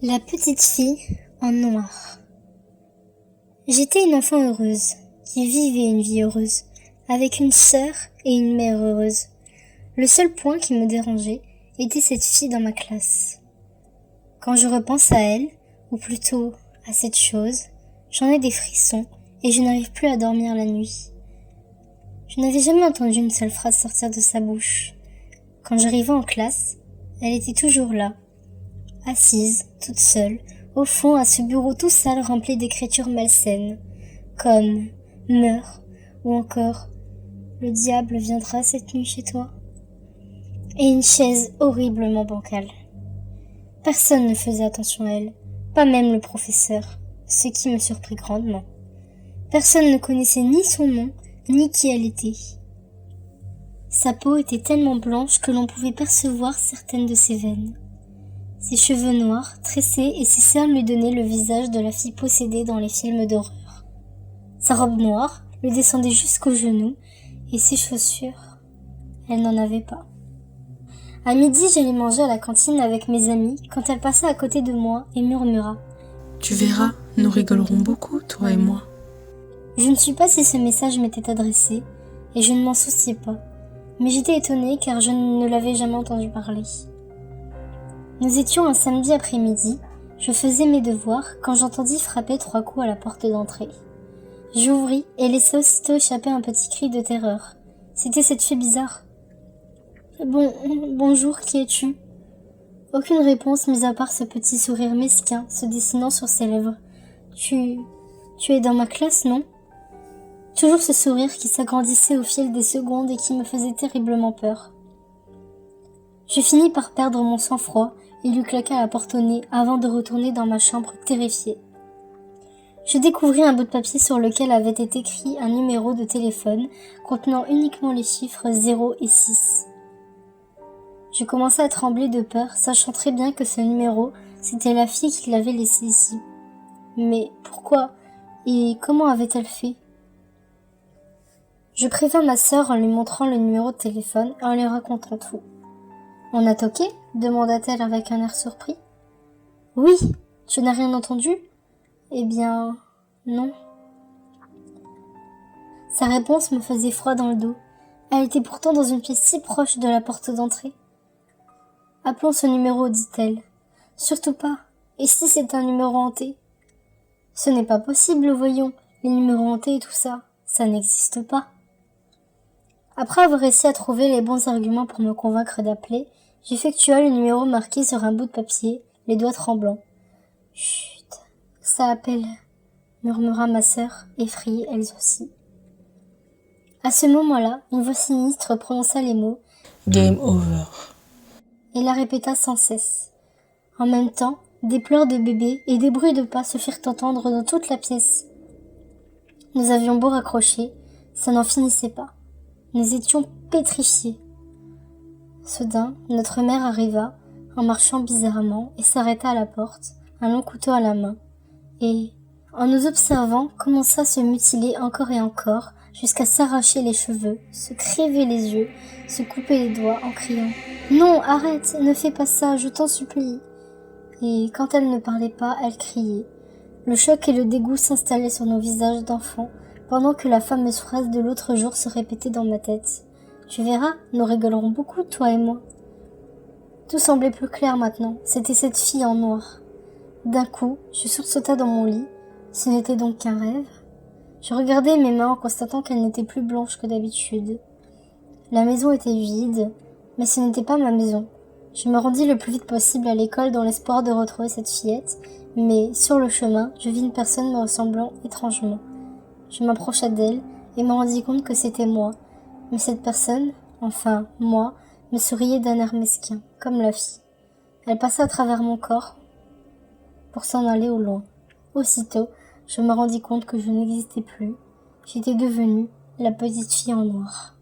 La petite fille en noir. J'étais une enfant heureuse, qui vivait une vie heureuse, avec une sœur et une mère heureuse. Le seul point qui me dérangeait était cette fille dans ma classe. Quand je repense à elle, ou plutôt à cette chose, j'en ai des frissons et je n'arrive plus à dormir la nuit. Je n'avais jamais entendu une seule phrase sortir de sa bouche. Quand j'arrivais en classe, elle était toujours là, assise, toute seule, au fond à ce bureau tout sale rempli d'écritures malsaines, comme « meurs » ou encore « le diable viendra cette nuit chez toi » et une chaise horriblement bancale. Personne ne faisait attention à elle, pas même le professeur, ce qui me surprit grandement. Personne ne connaissait ni son nom, ni qui elle était. Sa peau était tellement blanche que l'on pouvait percevoir certaines de ses veines. Ses cheveux noirs, tressés et ses cernes lui donnaient le visage de la fille possédée dans les films d'horreur. Sa robe noire lui descendait jusqu'aux genoux et ses chaussures, elle n'en avait pas. À midi, j'allais manger à la cantine avec mes amis quand elle passa à côté de moi et murmura « Tu verras, nous rigolerons beaucoup, toi et moi. » Je ne sais pas si ce message m'était adressé et je ne m'en souciais pas, mais j'étais étonnée car je ne l'avais jamais entendu parler. Nous étions un samedi après-midi, je faisais mes devoirs quand j'entendis frapper 3 coups à la porte d'entrée. J'ouvris et laissai aussitôt échapper un petit cri de terreur. C'était cette fille bizarre. Bonjour, qui es-tu ? Aucune réponse mis à part ce petit sourire mesquin se dessinant sur ses lèvres. Tu es dans ma classe, non ? Toujours ce sourire qui s'agrandissait au fil des secondes et qui me faisait terriblement peur. Je finis par perdre mon sang-froid et lui claqua la porte au nez avant de retourner dans ma chambre terrifiée. Je découvris un bout de papier sur lequel avait été écrit un numéro de téléphone contenant uniquement les chiffres 0 et 6. Je commençais à trembler de peur, sachant très bien que ce numéro, c'était la fille qui l'avait laissé ici. Mais pourquoi et comment avait-elle fait ? Je prévins ma sœur en lui montrant le numéro de téléphone et en lui racontant tout. « On a toqué ?» demanda-t-elle avec un air surpris. « Oui, tu n'as rien entendu ?» Eh bien, non. Sa réponse me faisait froid dans le dos. Elle était pourtant dans une pièce si proche de la porte d'entrée. « Appelons ce numéro, dit-elle. « Surtout pas. Et si c'est un numéro hanté ?»« Ce n'est pas possible, voyons. Les numéros hantés et tout ça, ça n'existe pas. » Après avoir réussi à trouver les bons arguments pour me convaincre d'appeler, j'effectua le numéro marqué sur un bout de papier, les doigts tremblants. « Chut, ça appelle, » murmura ma sœur, effrayée elle aussi. À ce moment-là, une voix sinistre prononça les mots « Game over » et la répéta sans cesse. En même temps, des pleurs de bébé et des bruits de pas se firent entendre dans toute la pièce. Nous avions beau raccrocher, ça n'en finissait pas. Nous étions pétrifiés. Soudain, notre mère arriva, en marchant bizarrement, et s'arrêta à la porte, un long couteau à la main, et, en nous observant, commença à se mutiler encore et encore, jusqu'à s'arracher les cheveux, se crever les yeux, se couper les doigts en criant « Non, arrête, ne fais pas ça, je t'en supplie !» Et quand elle ne parlait pas, elle criait. Le choc et le dégoût s'installaient sur nos visages d'enfants, pendant que la fameuse phrase de l'autre jour se répétait dans ma tête. « Tu verras, nous rigolerons beaucoup, toi et moi. » Tout semblait plus clair maintenant, c'était cette fille en noir. D'un coup, je sursauta dans mon lit. Ce n'était donc qu'un rêve. Je regardais mes mains en constatant qu'elles n'étaient plus blanches que d'habitude. La maison était vide, mais ce n'était pas ma maison. Je me rendis le plus vite possible à l'école dans l'espoir de retrouver cette fillette, mais sur le chemin, je vis une personne me ressemblant étrangement. Je m'approcha d'elle et me rendis compte que c'était moi. Mais cette personne, enfin moi, me souriait d'un air mesquin, comme la fille. Elle passa à travers mon corps pour s'en aller au loin. Aussitôt, je me rendis compte que je n'existais plus. J'étais devenue la petite fille en noir.